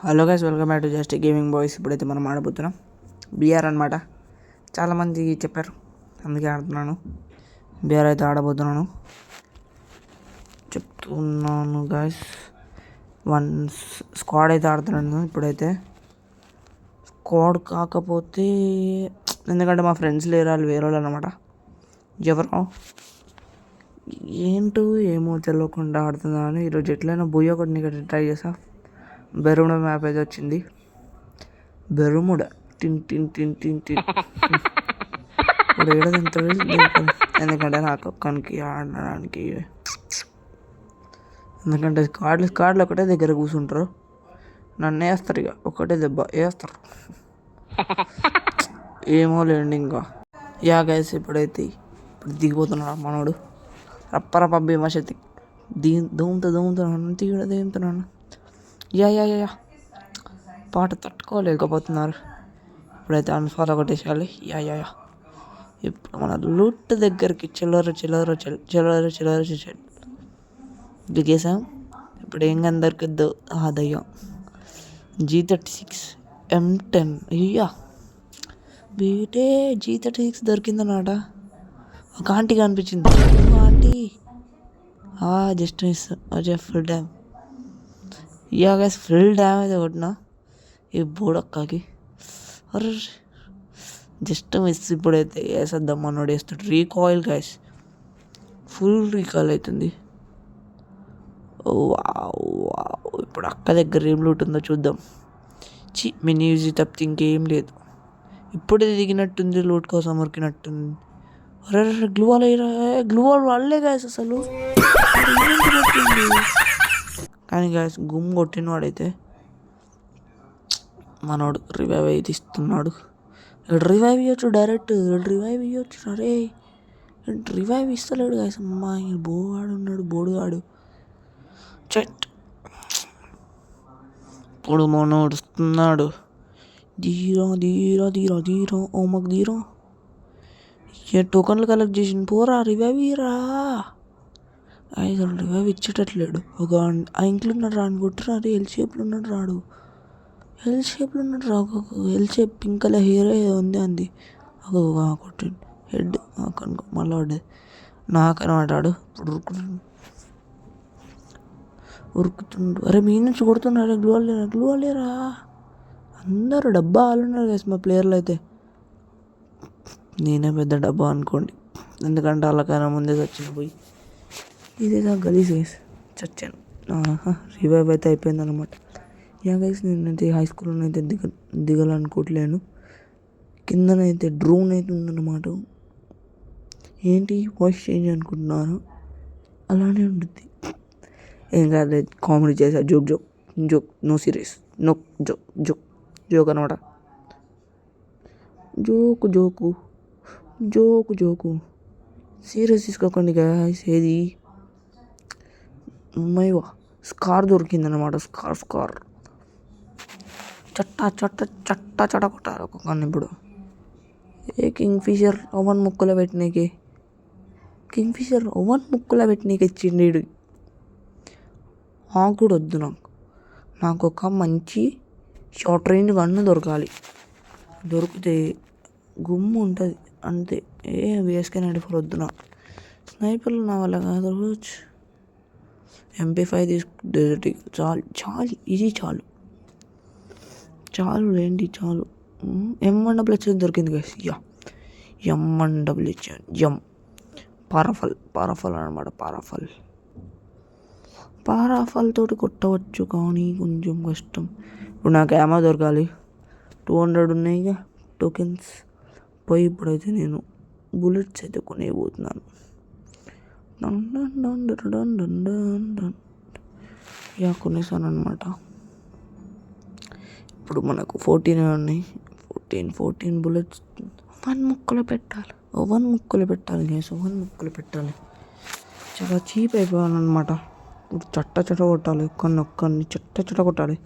Hello guys, welcome back to just gaming boys. ఇప్పుడైతే మనం ఆడబోతున్నాం BR అనమాట. చాలామంది చెప్పారు, అందుకే ఆడుతున్నాను. బీఆర్ అయితే ఆడబోతున్నాను చెప్తున్నాను గైస్. వన్ స్క్వాడ్ అయితే ఆడుతున్నాను ఇప్పుడైతే. స్క్వాడ్ కాకపోతే ఎందుకంటే మా ఫ్రెండ్స్ లేరు, వాళ్ళు వేరే వాళ్ళు అనమాట. ఎవరో ఏంటో ఏమో తెలియకుండా ఆడుతున్నాను. ఈరోజు ఎట్లయినా బుయ్య ఒకటి ట్రై చేసా. బెర్ముడా మ్యాప్ అయితే వచ్చింది. బెర్ముడా టిన్ టిన్ టిన్ టిన్ టిన్ ఇప్పుడు ఏడదంటాడు. ఎందుకంటే నాకు ఒక్కనికి ఆడడానికి, ఎందుకంటే కార్డులు ఒకటే దగ్గర కూర్చుంటారు, నన్ను వేస్తారు. ఇక ఒకటే దెబ్బ వేస్తారు. ఏమో లేండి. ఇంకా గైస్ ఇప్పుడు దిగిపోతున్నాడు మనోడు. రప్ప భీమశక్తి దూముతున్నాను, దిగుతున్నాను. యా పాట తట్టుకోలేకపోతున్నారు. ఇప్పుడైతే అన్ఫాలో కొట్టేసేయాలి. యా ఇప్పుడు మన లూట్ దగ్గరికి చిల్లర దిగేసాం. ఇప్పుడు ఏం కానీ దొరికిద్దు. దయ్యం G36 M10. అయ్యా బీటే G36 దొరికిందన్నమాట. ఒక ఆంటీ కనిపించింది. Aunty just miss. Full dam. Guys full damage కొట్టినా ఈ బోడక్కకి. అరే జస్ట్ మిస్. ఇప్పుడైతే వేసేద్దాం, మనోడు వేస్తాడు. రీకాయిల్ గైస్, ఫుల్ రీకాయిల్ అవుతుంది. ఇప్పుడు అక్క దగ్గర ఏం లూట్ ఉందో చూద్దాం. మినీ యూజీ తప్పితే ఇంకేం లేదు. ఇప్పుడే దిగినట్టుంది, లూట్ కోసం ఉరికినట్టుంది. అరే గ్లూవాల్ వాళ్ళే గాయస్ అసలు. కానీ గాయస్ గుమ్ కొట్టిన వాడైతే మనోడు రివైవ్ అయితే ఇస్తున్నాడు. రివైవ్ ఇవ్వచ్చు, డైరెక్ట్ రివైవ్ ఇవ్వచ్చు. అరే రివైవ్ ఇస్తలేడు గాయస్. అమ్మాయి బోడుగాడు చెట్. ఇప్పుడు మనోడు వస్తున్నాడు. ధీరా ఓమకు ధీరా. టోకన్లు కలెక్ట్ చేసి పోరా, రివైవ్ ఇరా. అసలు రివైవ్ ఇచ్చేటట్లేడు. ఒక ఇంట్లో ఉన్నాడు రాను కొట్టురా. అరే ఎల్ షేప్లో ఉన్నాడు రాడు. L shape pink colour hair ఉంది అంది. కొట్టి హెడ్ కనుక మళ్ళీ పడ్డది. నాకనమాటాడు. ఇప్పుడు ఉరుకుతుండు. అరే మీ నుంచి కొడుతున్నారా. గ్లూ లేరా. అందరూ డబ్బా ఆలున్నారు కదా మా ప్లేయర్లు అయితే. నేనే పెద్ద డబ్బా అనుకోండి, ఎందుకంటే వాళ్ళకైనా ముందే చచ్చిన పోయి. ఇదేదా గలీజ్ గైస్, చచ్చాను. రివైవ్ అయితే అయిపోయింది అనమాట. గైస్ నేనైతే హై స్కూల్లో అయితే దిగాలనుకోవట్లేను. కిందనైతే డ్రోన్ అయితే ఉందన్నమాట. ఏంటి వాయిస్ చేంజ్ అనుకుంటున్నాను, అలానే ఉంటుంది. ఏం కాదు, కామెడీ చేసా. Joke no serious, no joke అనమాట. జోకు సీరియస్ తీసుకోకండి గాయస్. ఏది మైవా స్కార్ దొరికిందనమాట. స్కార్ చట్ట కొట్టారు ఒక్కొక్కరిని. ఇప్పుడు కింగ్ ఫిషర్ ఓవన్ ముక్కలో పెట్టినకి ఇచ్చిండు. కూడా వద్దు నాకు ఒక మంచి షార్ట్ రేంజ్ గన్ను దొరకాలి. దొరికితే గుమ్ము ఉంటుంది అంతే. VSK-94 వద్దు నాకు. స్నైపర్లు నా వల్ల కాదు. MP5 డెజర్ట్ చాలు ఇది చాలు లేండి చాలు. M1 దొరికింది గైస్. M1 పారాఫల్ అనమాట. పారాఫల్ తోటి కొట్టవచ్చు కానీ కొంచెం కష్టం. ఇప్పుడు నాకు ఏమో దొరకాలి. 200 ఉన్నాయి ఇక టోకెన్స్ పోయి. ఇప్పుడైతే నేను బుల్లెట్స్ అయితే కొనేయబోతున్నాను. కొనేసాను అనమాట. ఇప్పుడు మనకు 14 ఉన్నాయి. 14 బుల్లెట్స్ ఓవన్ ముక్కలు పెట్టాలి గైస్. చాలా చీప్ అయిపోయానమాట. ఇప్పుడు చట్ట కొట్టాలి. ఒక్కరిని చట్ట కొట్టాలి.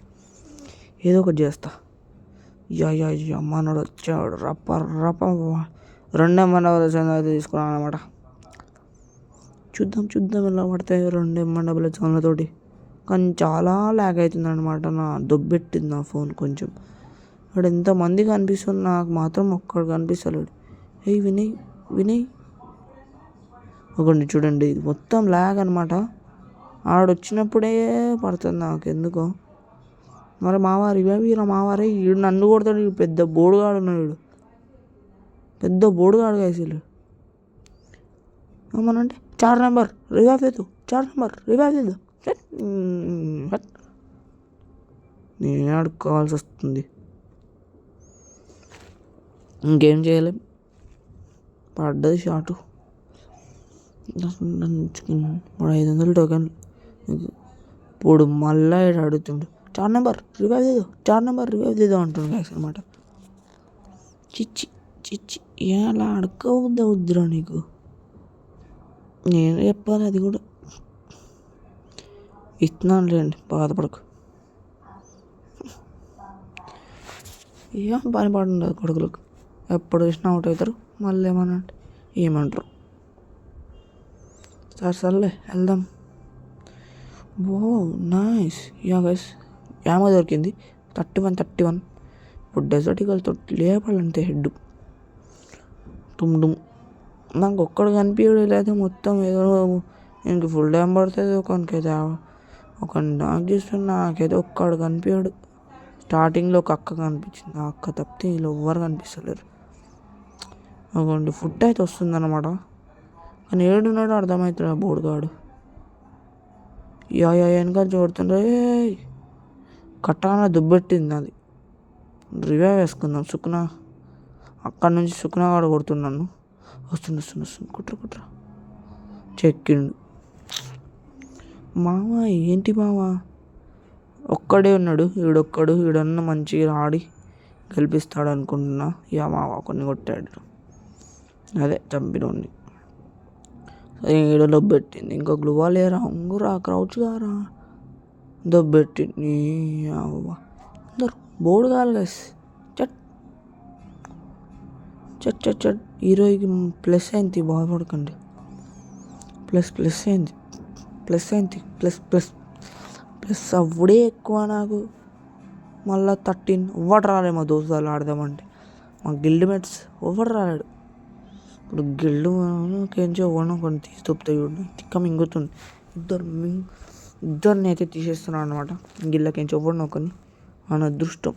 ఏదో ఒకటి చేస్తా. మనోడు వచ్చాడు. రప్ప 2 M1 తీసుకున్నాను అనమాట. చూద్దాం ఎలా పడతాయి 2 M1 తోటి. కానీ చాలా ల్యాగ్ అవుతుంది అనమాట. దొబ్బెట్టింది నా ఫోన్ కొంచెం. వాడు ఎంతమంది కనిపిస్తుంది, నాకు మాత్రం ఒక్కడు కనిపిస్తలేడు. వినయ్ వినయ్ ఒకటి చూడండి, ఇది మొత్తం ల్యాగ్ అనమాట. ఆడొచ్చినప్పుడే పడుతుంది నాకు ఎందుకో. మరి మావారు ఇవేరా మావారే, వీడు నన్ను కొడతాడు. వీడు పెద్ద బోడుగాడు ఉన్నాడు, వీడు పెద్ద బోడుగాడు వేసిలు. ఏమనంటే 4 నెంబర్ రివైవ్ లేదు, 4 నెంబర్ రివైవ్ లేదు. నేనే అడుక్కోవాల్సి వస్తుంది, ఇంకేం చేయలేం. పడ్డది షాటు. 500 టోకెన్లు. ఇప్పుడు మళ్ళీ అడుగుతుండు 4 నెంబర్ రివైవ్ లేదు, 4 నెంబర్ రివైవ్ లేదు అంటుండు గైస్ అనమాట. చిచ్చి చిచ్చి ఎలా అడుక్కోవద్దా వద్దురా నీకు, నేను చెప్పాలి. అది కూడా ఇస్తున్నాను లేండి, బాధపడకు. ఏం పని పడుండదు కొడుకులకు, ఎప్పుడు చూసినా అవుట్ అవుతారు. మళ్ళీ ఏమనంటే ఏమంటారు. సర్లే వెళ్దాం. ఓ నైస్. గైస్ యామ దొరికింది 31. ఇప్పుడు డెజర్ట్ ఈగల్తో లేపాలంతే హెడ్ డుమ్. నాకు ఒక్కడు కనిపించడం లేదు, మొత్తం ఏదో ఇంక ఫుల్ టైం పడుతుంది. ఒకనికైతే ఒక నాకు చూస్తున్నా, నాకైతే ఒక్కడు కనిపించాడు. స్టార్టింగ్లో ఒక అక్క కనిపించింది, ఆ అక్క తప్పితే వీళ్ళు ఎవ్వరు కనిపిస్తలేరు. అవ్వండి ఫుడ్ అయితే వస్తుందన్నమాట, కానీ ఏడున్నాడో అర్థమవుతాడు ఆ బోర్డుగాడు. వెనకాల చూడుతుండ్రే, కట్టాన దుబ్బెట్టింది అది. రివైవ్ వేసుకుందాం. సుకునా అక్కడ నుంచి సుకునా వాడు కొడుతున్నాను. వస్తుంది కుట్ర చెక్కిండు. మామ ఏంటి మామ, ఒక్కడే ఉన్నాడు వీడొక్కడు. వీడన్న మంచిగా ఆడి గెలిపిస్తాడు అనుకుంటున్నా. మామ కొన్ని కొట్టాడు, అదే చంపినోడిని. ఈడ దొబ్బెట్టింది. ఇంకా గ్లువా లేరా, ఉంగురా క్రౌచ్ గారా, దొబ్బెట్టింది. అందరు బోర్డు కాదు గైస్. చట్ హీరోకి ప్లస్ అయింది, బాధపడకండి. ప్లస్ అయింది. ప్లస్ అవ్వడే ఎక్కువ నాకు. మళ్ళీ 13 ఎవ్వడు రాలే మా దోస్తులు ఆడదామంటే. మా గిల్డ్ మేట్స్ ఎవ్వడు రాలేడు. ఇప్పుడు గిల్డ్ కేంచి ఇవ్వడం కొన్ని తీసి తొప్పుతాయి చూడండి, తిక్క మింగుతుంది. ఇద్దరిని అయితే తీసేస్తున్నాను అనమాట. గిళ్ళకేంచి ఇవ్వడం ఒకరిని. మన అదృష్టం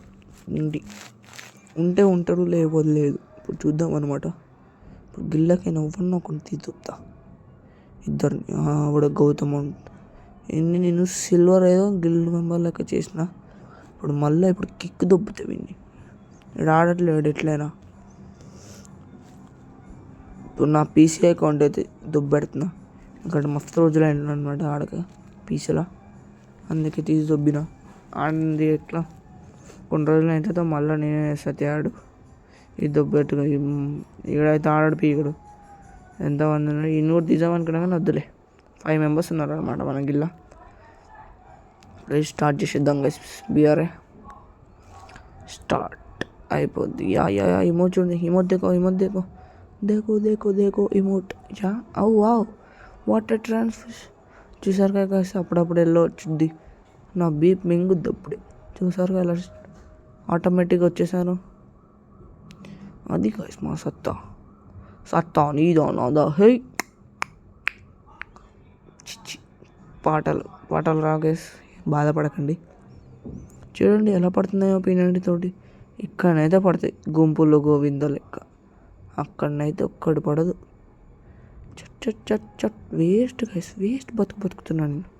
ఉంటే ఉంటాడు, లేకపోతే లేదు. ఇప్పుడు చూద్దాం అనమాట. ఇప్పుడు గిళ్ళకైనా ఇవ్వడం ఒకరిని తీసి తొప్పుతా. ఇద్దరిని ఆవిడ గౌతమ్ నేను సిల్వర్ ఏదో గిల్డ్ మెంబర్ లెక్క చేసిన. ఇప్పుడు కిక్ దొబ్బుతాయి విన్ని. ఇక్కడ ఆడట్లేడు ఎట్లయినా. ఇప్పుడు నా పీసీ అకౌంట్ అయితే దొబ్బెడుతున్నా, ఇక్కడ మస్తు రోజులు అయినా అనమాట ఆడక పీసీలా. అందుకే తీసి దొబ్బిన. ఆడింది ఎట్లా కొన్ని రోజులు అయితే మళ్ళీ నేనే సత్య ఆడు ఇది దొబ్బెట్టుగా. ఇక్కడైతే ఆడాడు పీకుడు. ఎంతమంది ఉన్నారు, ఇన్ని కూడా తీసామనుకున్నా కానీ వద్దులే. 5 మెంబర్స్ ఉన్నారు అనమాట మన గిల్ల. స్టార్ట్ చేసేద్దాం గైస్. బీఆర్ఏ స్టార్ట్ అయిపోద్ది. ఇమోట్ చూడండి, ఇమోట్ దేకో ఇమోట్. వావ్ వాటర్ ట్రాన్స్ఫర్ చూసారు కదా గైస్. అప్పుడప్పుడు వెళ్ళి వచ్చింది, నా బీప్ మింగుద్ది అప్పుడే. చూసారు కదా ఇలా ఆటోమేటిక్గా వచ్చేసాను. అది గైస్ మా సత్తా నీదా నాదా. హే చిచ్చి పాటలు రా గైస్, బాధపడకండి. చూడండి ఎలా పడుతున్నాయో పీనెంట్ తోటి. ఇక్కడనైతే పడతాయి గుంపుల్లో గోవింద లెక్క, అక్కడనైతే ఒక్కడు పడదు. చట్ వేస్ట్ గైస్, వేస్ట్ బతుకుతున్నాను నేను.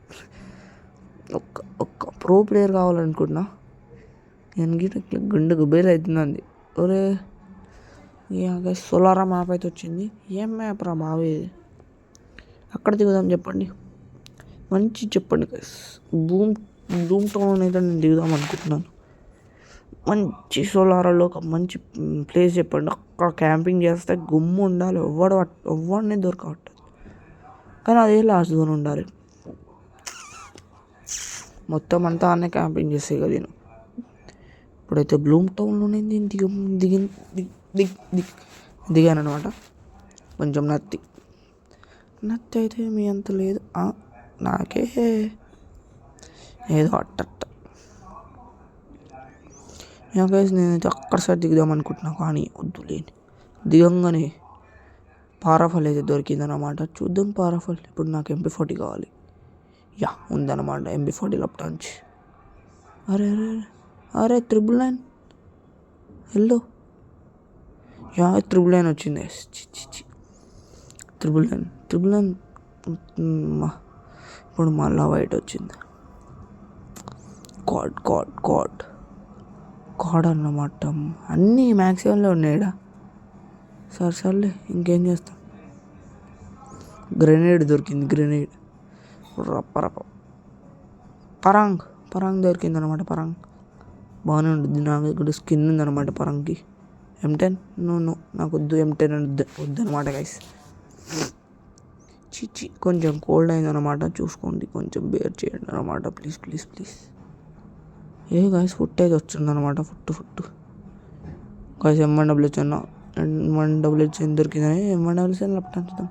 ఒక్క ప్రో ప్లేయర్ కావాలనుకుంటున్నా నేను. గిట్ల గుండె గుబేలు అవుతుందండి. ఒరే గైస్ సోలారా మ్యాప్ అయితే వచ్చింది. ఏం మ్యాప్ రా బావి, అక్కడ దిగుదాం చెప్పండి, మంచి చెప్పండి గైస్. బూమ్ టౌన్ అయితే నేను దిగుదాం అనుకుంటున్నాను. మంచి సోలారాలో ఒక మంచి ప్లేస్ చెప్పండి. అక్కడ క్యాంపింగ్ చేస్తే గుమ్ము ఉండాలి, ఎవడిని దొరకవట్లేదు. కానీ అదే లాస్ట్ జోన్ ఉండాలి. మొత్తం అంతా అన్నీ క్యాంపింగ్ చేస్తే కదా నేను. ఇప్పుడైతే బ్లూమ్ టౌన్లోనే దిగాను అనమాట. కొంచెం నత్తి అయితే మీ అంత లేదు. నాకే ఏదో అట్టట్ట గైస్ నేనైతే అక్కడ సైడ్ దిగుదాం అనుకుంటున్నా, కానీ వద్దులేని దిగంగానే పారాఫల్ అయితే దొరికిందనమాట. చూద్దాం పారాఫల్. ఇప్పుడు నాకు MP40 కావాలి. యా ఉందన్నమాట MP40 లెఫ్ట్. అరే అరే అరే 999 హలో. యా 999 వచ్చింది. 999 ఇప్పుడు మళ్ళా వైట్ వచ్చింది. గాడ్ అన్నమాట. అన్నీ మ్యాక్సిమంలో ఉన్నాయిడా. సర్లే ఇంకేం చేస్తాం. గ్రెనేడ్ దొరికింది. రప్ప పరాంగ్ దొరికింది అనమాట. పరాంగ్ బాగానే ఉంటుంది. నాకు ఇక్కడ స్కిన్ ఉందన్నమాట పరంగ్కి. M10 నాకు వద్దు. M10 వద్దనమాట guys. కొంచెం కోల్డ్ అయిందనమాట, చూసుకోండి, కొంచెం బేర్ చేయండి అనమాట. ప్లీజ్. గైస్ ఫుట్ అయితే వచ్చిందనమాట. ఫుట్ గైస్ M1WH దొరికిందని M1WH లెఫ్ట్ అంచుతాం.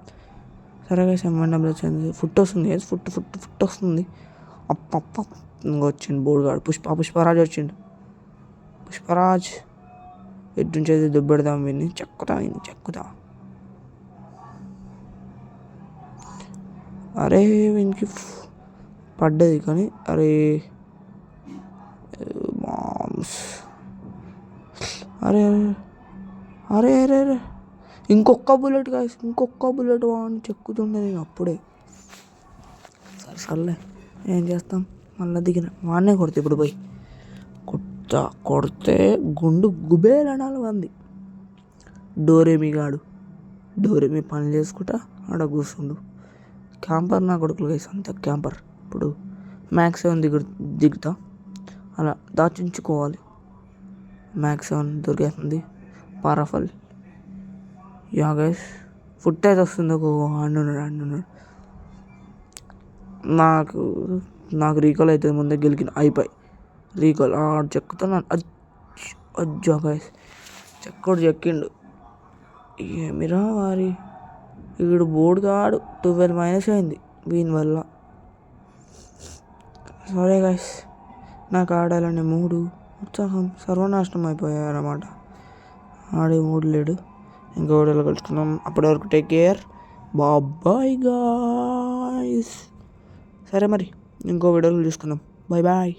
సరే గైస్ M1WH ఫుట్ వస్తుంది గైస్. ఫుట్ వస్తుంది. అప్ప ఇంకా వచ్చిండు బోర్డుగాడు. పుష్పరాజ్ వచ్చిండు. పుష్పరాజ్ ఎటు నుంచి అయితే దుబ్బెడదాం. విని చెక్కుతా. అరే వీనికి పడ్డది కానీ అరే మామ్స్. అరే ఇంకొక బుల్లెట్ గాయస్. వాడిని చెక్కుతుండే నేను అప్పుడే. సర్లే ఏం చేస్తాం. మళ్ళీ దిగిన వాడినే కొడితే ఇప్పుడు పోయి కొడితే గుండు గుబేలనాలు అంది. డోరేమి పని చేసుకుంటా ఆడ కూర్చుండు. క్యాంపర్ నా కొడుకులు గైస్, అంత క్యాంపర్. ఇప్పుడు మ్యాక్స్ 7 దిగుతా, అలా దాచించుకోవాలి. మ్యాక్స్ 7 దొరికేస్తుంది. పారాఫల్. యా గైస్ ఫుట్ అయితే వస్తుంది. ఒక అండున్నాడు. నాకు రీకాల్ అవుతుంది. ముందే గెలికిన అయిపోయి రీకాల్ చెక్కుతున్నాను. అజ్జా గైస్ చెక్కిండు. ఏమిరా వారి వీడు బోర్డుగాడు. 12 అయింది వీని వల్ల. సరే గైస్ నాకు ఆడాలనే మూడు ఉత్సాహం సర్వనాశనం అయిపోయారన్నమాట. ఆడే మూడు లేడు. ఇంకో వీడియోలో కలుసుకున్నాం. అప్పటి వరకు టేక్ కేర్. Bye guys. సరే మరి ఇంకో వీడియోలో చూసుకుందాం. బాయ్.